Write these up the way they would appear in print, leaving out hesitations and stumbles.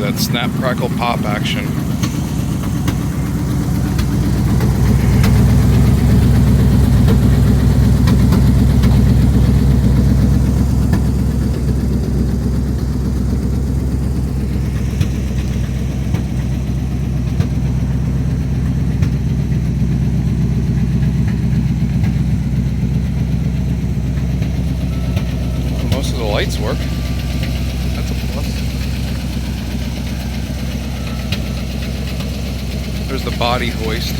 that snap, crackle, pop action. Most of the lights work. That's a plus. There's the body hoist.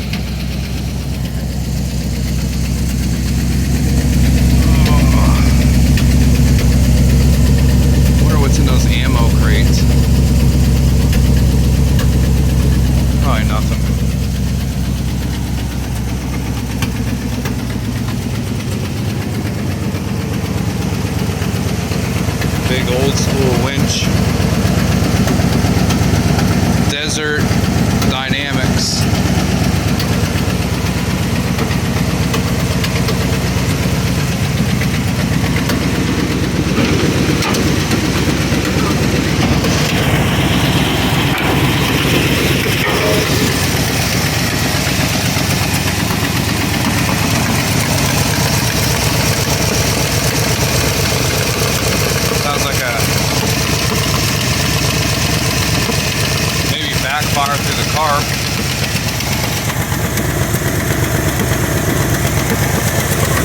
I wonder what's in those ammo crates. Probably nothing. Big old school winch. Desert Dynamics. Sounds like a maybe backfire through the car.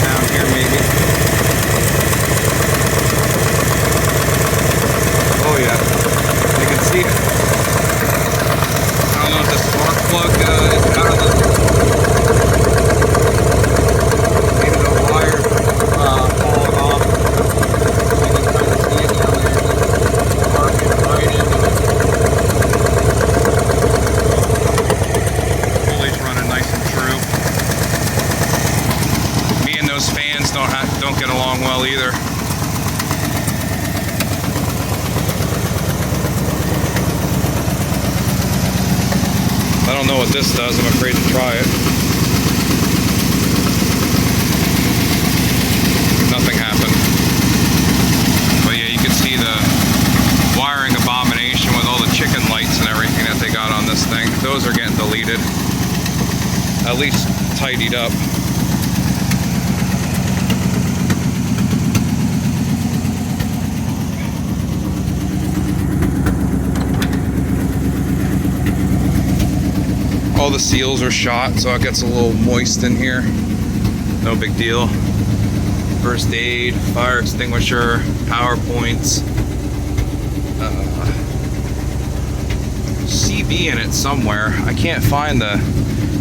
Down here maybe. Oh yeah, you can see it. I don't know if the spark plug is out of the maybe the wire falling off. You can kind of see it down there. Marking right into it. Pulley's running nice and true. Me and those fans don't get along well either. I don't know what this does. I'm afraid to try it. Nothing happened. But yeah, you can see the wiring abomination with all the chicken lights and everything that they got on this thing. Those are getting deleted. At least tidied up. All the seals are shot, so it gets a little moist in here. No big deal. First aid, fire extinguisher, power points. CB in it somewhere. I can't find the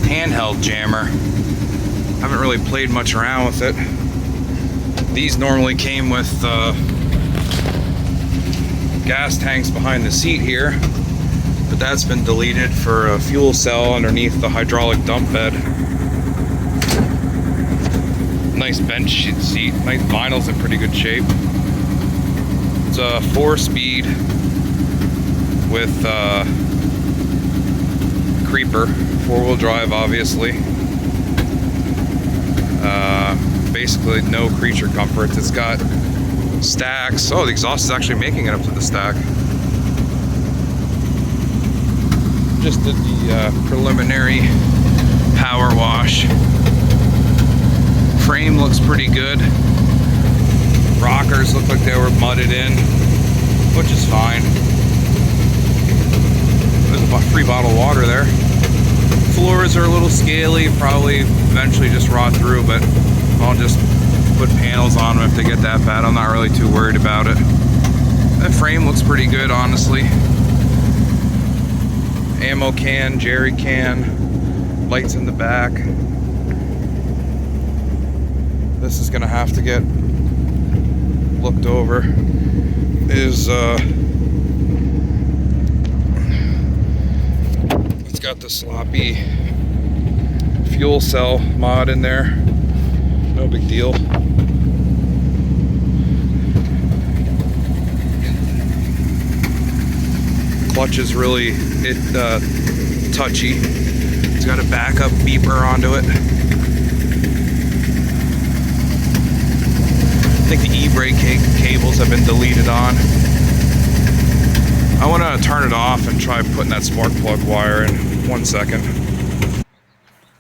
handheld jammer. I haven't really played much around with it. These normally came with gas tanks behind the seat here, but that's been deleted for a fuel cell underneath the hydraulic dump bed. Nice bench seat, nice vinyl's in pretty good shape. It's a 4-speed with creeper, 4-wheel drive obviously. Basically no creature comforts. It's got stacks. Oh, the exhaust is actually making it up to the stack. Just did the preliminary power wash. Frame looks pretty good. Rockers look like they were mudded in, which is fine. There's a free bottle of water there. Floors are a little scaly, probably eventually just rot through, but I'll just put panels on them if they get that bad. I'm not really too worried about it. That frame looks pretty good, honestly. Ammo can, jerry can, lights in the back. This is gonna have to get looked over. It's got the sloppy fuel cell mod in there. No big deal. Clutch is really touchy. It's got a backup beeper onto it. I think the e-brake cables have been deleted on. I want to turn it off and try putting that spark plug wire in. 1 second.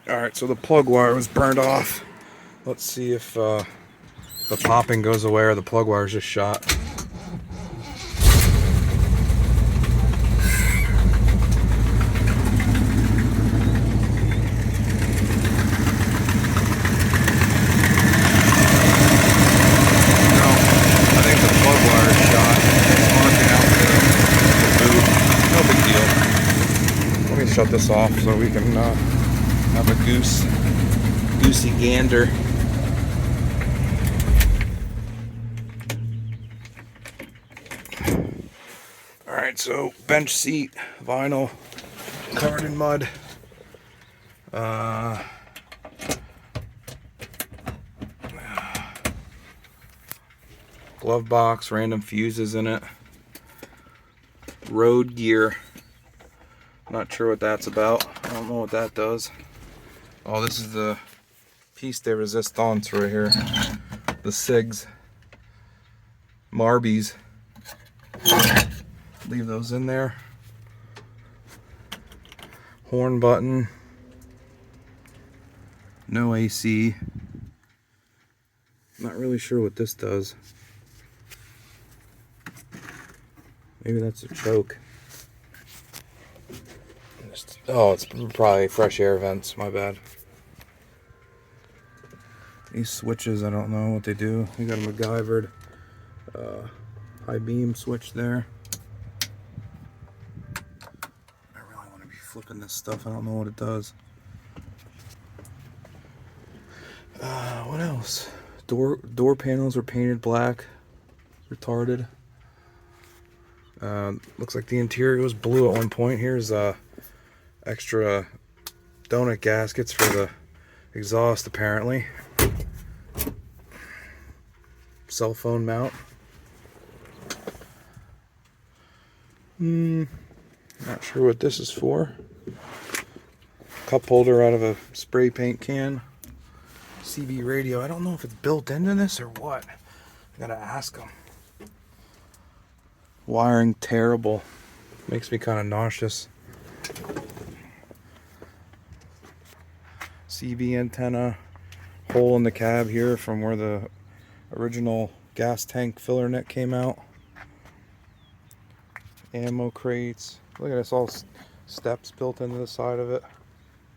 Alright, so the plug wire was burned off. Let's see if the popping goes away or the plug wire is just shot. Shut this off so we can have a goosey gander. Alright, so bench seat, vinyl, covered in mud. Glove box, random fuses in it. Road gear. Not sure what that's about. I don't know what that does. Oh, this is the piece de resistance right here. The SIGs. Marbies. Leave those in there. Horn button. No AC. Not really sure what this does. Maybe that's a choke. Oh, it's probably fresh air vents, my bad. These switches, I don't know what they do. We got a MacGyvered high beam switch there. I really want to be flipping this stuff. I don't know what it does. What else? Door panels are painted black. Retarded. Looks like the interior was blue at one point. Here's extra donut gaskets for the exhaust, apparently. Cell phone mount. Not sure what this is for. Cup holder out of a spray paint can. CB radio. I don't know if it's built into this or what. I gotta ask them. Wiring terrible. Makes me kind of nauseous. CB antenna, hole in the cab here from where the original gas tank filler net came out. Ammo crates. Look at this, all steps built into the side of it.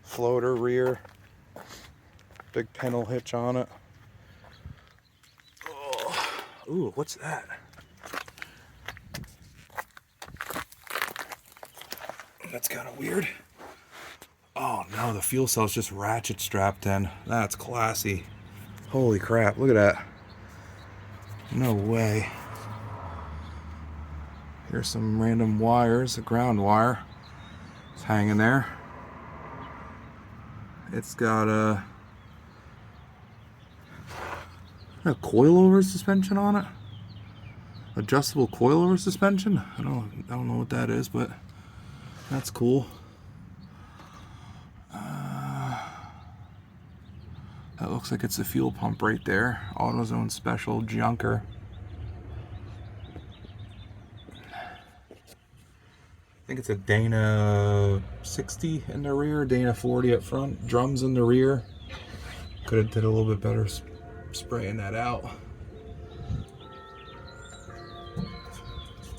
Floater rear. Big panel hitch on it. Oh. Ooh, what's that? That's kind of weird. Oh no, the fuel cell's just ratchet strapped in. That's classy. Holy crap, look at that. No way. Here's some random wires, a ground wire. It's hanging there. It's got a coilover suspension on it. Adjustable coilover suspension. I don't know what that is, but that's cool. That looks like it's a fuel pump right there. AutoZone special junker. I think it's a Dana 60 in the rear, Dana 40 up front, drums in the rear. Could have did a little bit better spraying that out.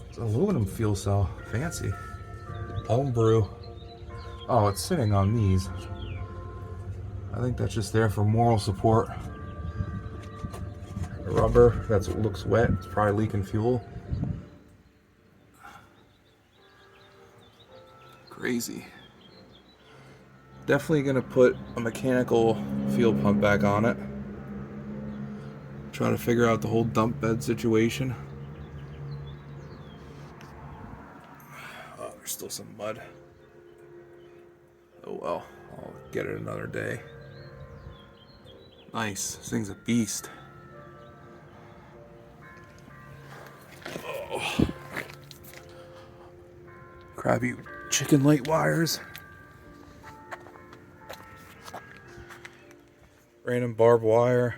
It's an aluminum fuel cell, fancy. Homebrew. Oh, it's sitting on these. I think that's just there for moral support. Rubber, that looks wet. It's probably leaking fuel. Crazy. Definitely gonna put a mechanical fuel pump back on it. Try to figure out the whole dump bed situation. Oh, there's still some mud. Oh well, I'll get it another day. Nice, this thing's a beast. Oh. Crappy chicken light wires. Random barbed wire.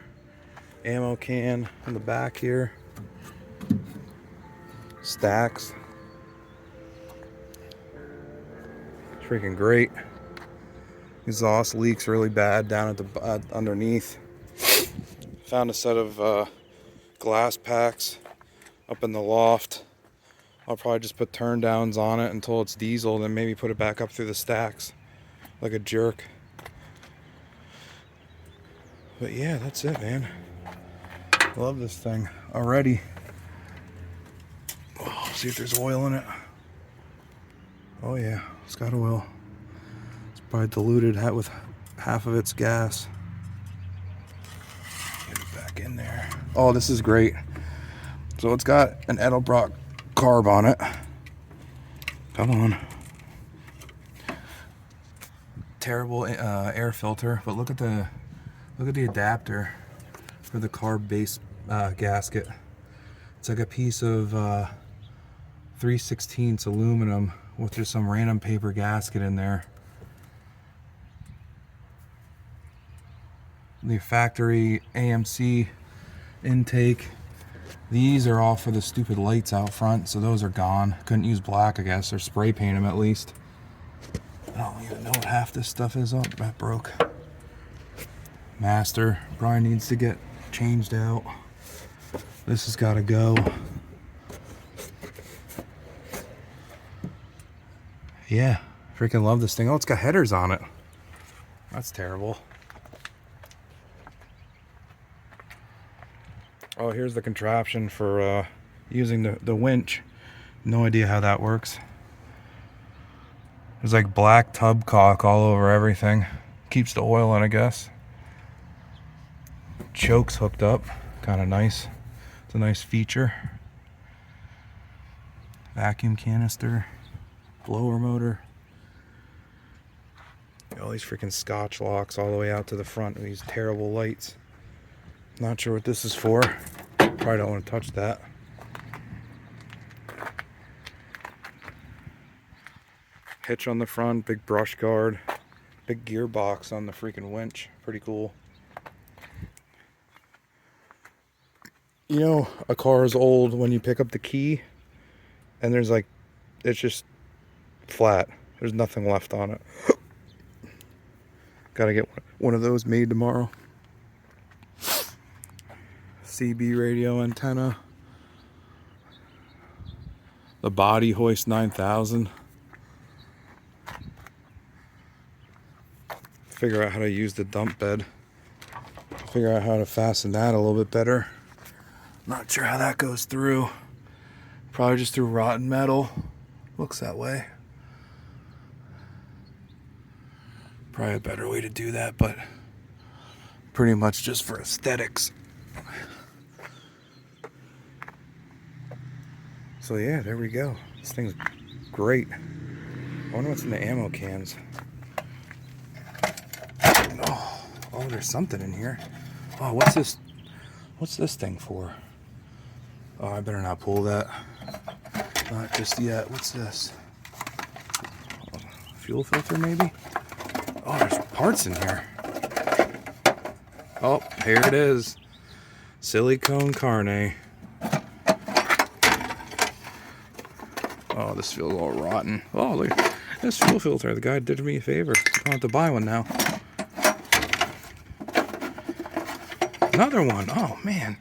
Ammo can in the back here. Stacks. freaking great. Exhaust leaks really bad down at the underneath. Found a set of glass packs up in the loft. I'll probably just put turn downs on it until it's diesel, then maybe put it back up through the stacks like a jerk. But yeah, that's it, man. Love this thing already. Oh, see if there's oil in it. Oh yeah, it's got oil. It's probably diluted with half of its gas. Get it back in there. Oh, this is great. So it's got an Edelbrock carb on it. Come on. Terrible air filter, but look at the adapter for the carb base gasket. It's like a piece of 3/16 aluminum with just some random paper gasket in there. The factory AMC intake. These are all for the stupid lights out front, so those are gone. Couldn't use black, I guess, or spray paint them at least. I don't even know what half this stuff is. Oh, that broke. Master probably needs to get changed out. This has got to go. Yeah, freaking love this thing. Oh, it's got headers on it. That's terrible. Oh, here's the contraption for using the winch. No idea how that works. There's like black tub caulk all over everything. Keeps the oil in, I guess. Choke's hooked up. Kind of nice. It's a nice feature. Vacuum canister. Blower motor. All these freaking Scotch locks all the way out to the front of these terrible lights. Not sure what this is for. Probably don't want to touch that. Hitch on the front, big brush guard, big gearbox on the freaking winch. Pretty cool. You know, a car is old when you pick up the key and there's like, it's just flat. There's nothing left on it. Gotta get one of those made tomorrow. CB radio antenna. The body hoist 9000. Figure out how to use the dump bed. Figure out how to fasten that a little bit better. Not sure how that goes through. Probably just through rotten metal. Looks that way. Probably a better way to do that, but pretty much just for aesthetics. So yeah, there we go. This thing's great. I wonder what's in the ammo cans. Oh, there's something in here. Oh, what's this? What's this thing for? Oh, I better not pull that. Not just yet. What's this? Fuel filter, maybe? Oh, there's parts in here. Oh, here it is. Silicone carne. Oh, this feels all rotten. Oh, look. This fuel filter. The guy did me a favor. I don't have to buy one now. Another one. Oh, man.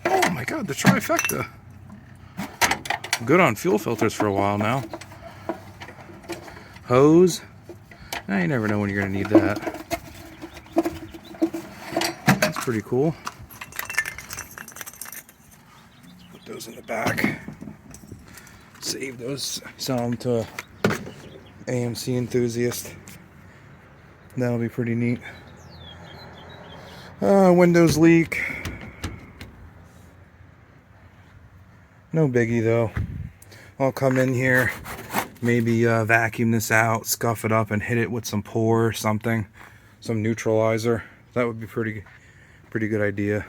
Oh, my God. The trifecta. I'm good on fuel filters for a while now. Hose. Now, you never know when you're going to need that. That's pretty cool. Let's put those in the back. Save those. Sell them to an AMC enthusiast. That'll be pretty neat. Windows leak. No biggie though. I'll come in here, maybe vacuum this out, scuff it up, and hit it with some pour or something, some neutralizer. That would be pretty good idea.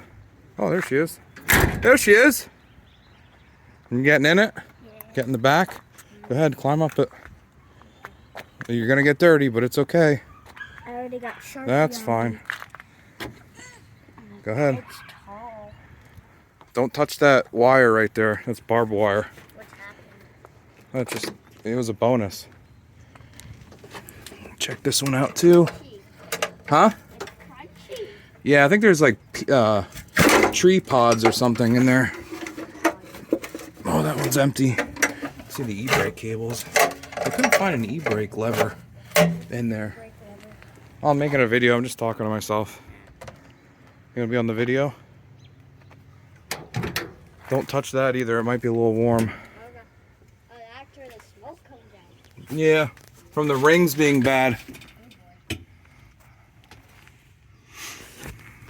Oh, there she is. There she is. You getting in it? Yeah. Get in the back. Go ahead, climb up it. You're gonna get dirty, but it's okay. I already got Sharpie. That's fine. Go ahead. It's tall. Don't touch that wire right there. That's barbed wire. What's happening? That's just, it was a bonus. Check this one out too. Huh? Yeah, I think there's like tree pods or something in there. Oh, that one's empty. See the e-brake cables. I couldn't find an e-brake lever in there. Oh, I'm making a video. I'm just talking to myself. You gonna be on the video? Don't touch that either. It might be a little warm. After the smoke comes out. Yeah, from the rings being bad.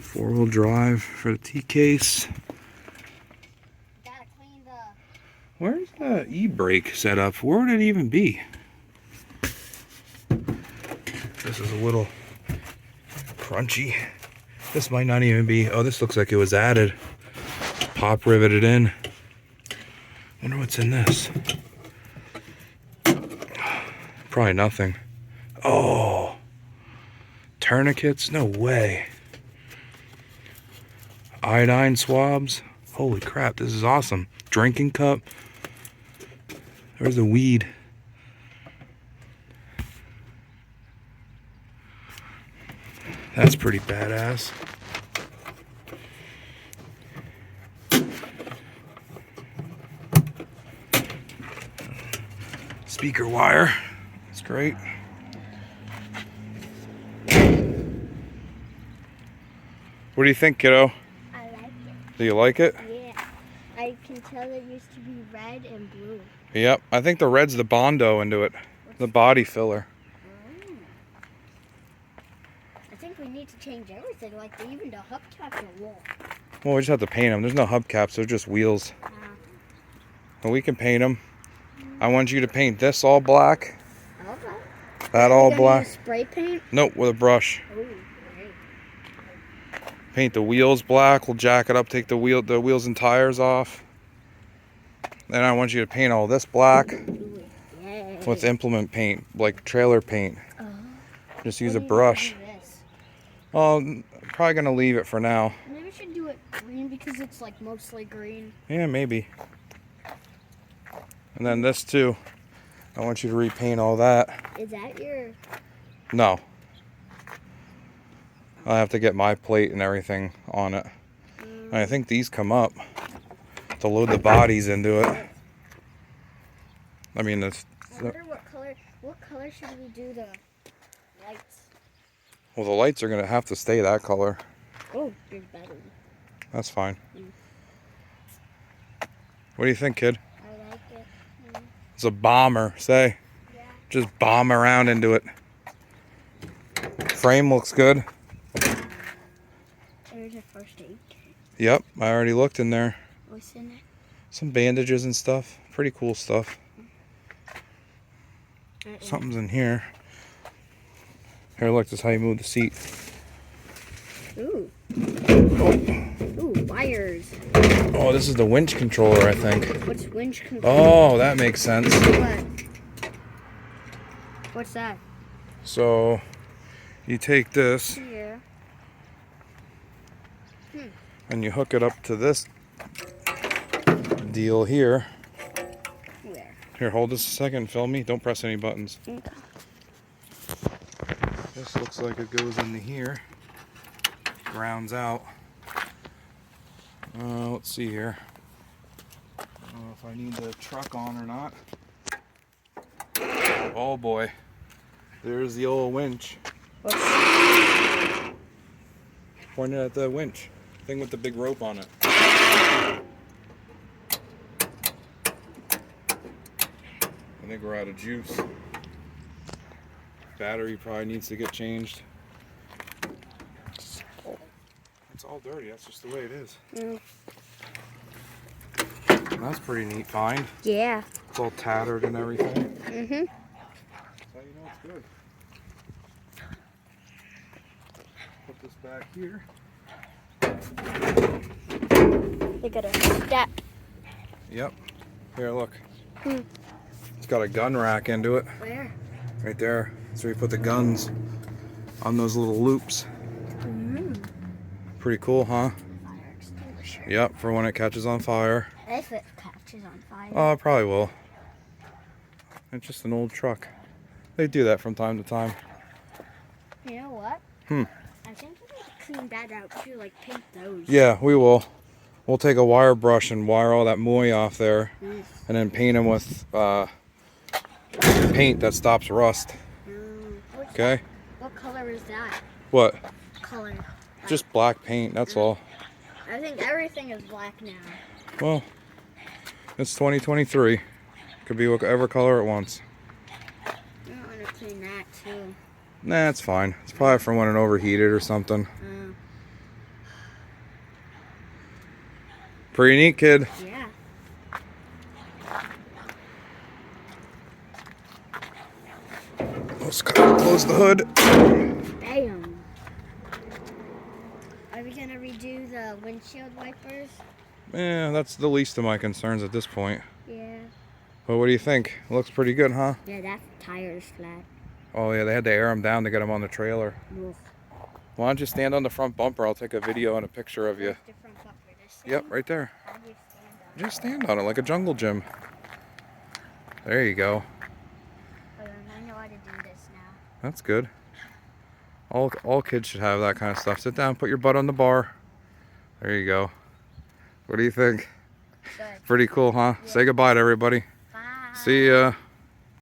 4-wheel drive for the T-case. Gotta clean the... Where's the e-brake set up? Where would it even be? This is a little crunchy. This might not even be... Oh, this looks like it was added. Pop riveted in. Wonder what's in this. Probably nothing. Oh. Tourniquets? No way. Iodine swabs. Holy crap, this is awesome. Drinking cup. There's the weed. That's pretty badass. Speaker wire. That's great. What do you think, kiddo? I like it. Do you like it? Yeah. I can tell it used to be red and blue. Yep. I think the red's the Bondo into it. The body filler. I think we need to change everything, like even the hubcap and wall. Well, we just have to paint them. There's no hubcaps. They're just wheels. Well, we can paint them. I want you to paint this all black. Okay. That all Use black. spray paint? Nope, with a brush. Ooh, great. Paint the wheels black. We'll jack it up, take the wheels and tires off. Then I want you to paint all this black Ooh, yay. with implement paint, like trailer paint. Oh. Just use a What do you brush. do this? I'm probably gonna leave it for now. Maybe we should do it green because it's like mostly green. Yeah, maybe. And then this too. I want you to repaint all that. Is that your... No. I have to get my plate and everything on it. And I think these come up to load the bodies into it. I mean, it's... I wonder what color should we do the lights? Well, the lights are gonna have to stay that color. Oh, there's battery. That's fine. What do you think, kid? I like it. It's a bomber, say. Yeah. Just bomb around into it. Frame looks good. There's a first aid kit. Yep, I already looked in there. What's in it? Some bandages and stuff. Pretty cool stuff. Something's in here. Here, look, this is how you move the seat. Ooh. Ooh, wires. Oh, this is the winch controller, I think. What's winch control? Oh, that makes sense. What? What's that? So, you take this Yeah. and you hook it up to this deal here. Where? Here, hold this a second, film me. Don't press any buttons. Okay. This looks like it goes into here. Grounds out. Let's see here. I don't know if I need the truck on or not. Oh boy. There's the old winch. Pointed at the winch. Thing with the big rope on it. I think we're out of juice. Battery probably needs to get changed. It's all dirty, that's just the way it is. Mm. That's pretty neat find. Yeah. It's all tattered and everything. Mm-hmm. That's how you know it's good. Put this back here. They got a step. Yep. Here, look. Hmm. It's got a gun rack into it. Where? Right there. So we put the guns on those little loops. Pretty cool, huh? Fire extinguisher. Yep, for when it catches on fire. If it catches on fire. Oh, it probably will. It's just an old truck. They do that from time to time. You know what? Hmm. I think we need to clean that out too, like paint those. Yeah, we will. We'll take a wire brush and wire all that mooey off there, and then paint them with paint that stops rust. Okay? What color is that? What? Color. Just black paint, that's all. I think everything is black now. Well, it's 2023. Could be whatever color it wants. I don't want to clean that too. Nah, it's fine. It's probably from when it overheated or something. Pretty neat, kid. Yeah. Let's close the hood. Bam. Are we gonna redo the windshield wipers? Yeah, that's the least of my concerns at this point. Yeah. But what do you think? It looks pretty good, huh? Yeah, that tire is flat. Oh yeah, they had to air them down to get them on the trailer. Oof. Why don't you stand on the front bumper? I'll take a video and a picture of you. The front bumper, this Yep, thing? right there. How do you stand on it? Just stand on it like a jungle gym. There you go. Oh, I know how to do this now. That's good. All kids should have that kind of stuff. Sit down, put your butt on the bar. There you go. What do you think? Good. Pretty cool, huh? Yeah. Say goodbye to everybody. Bye. See ya.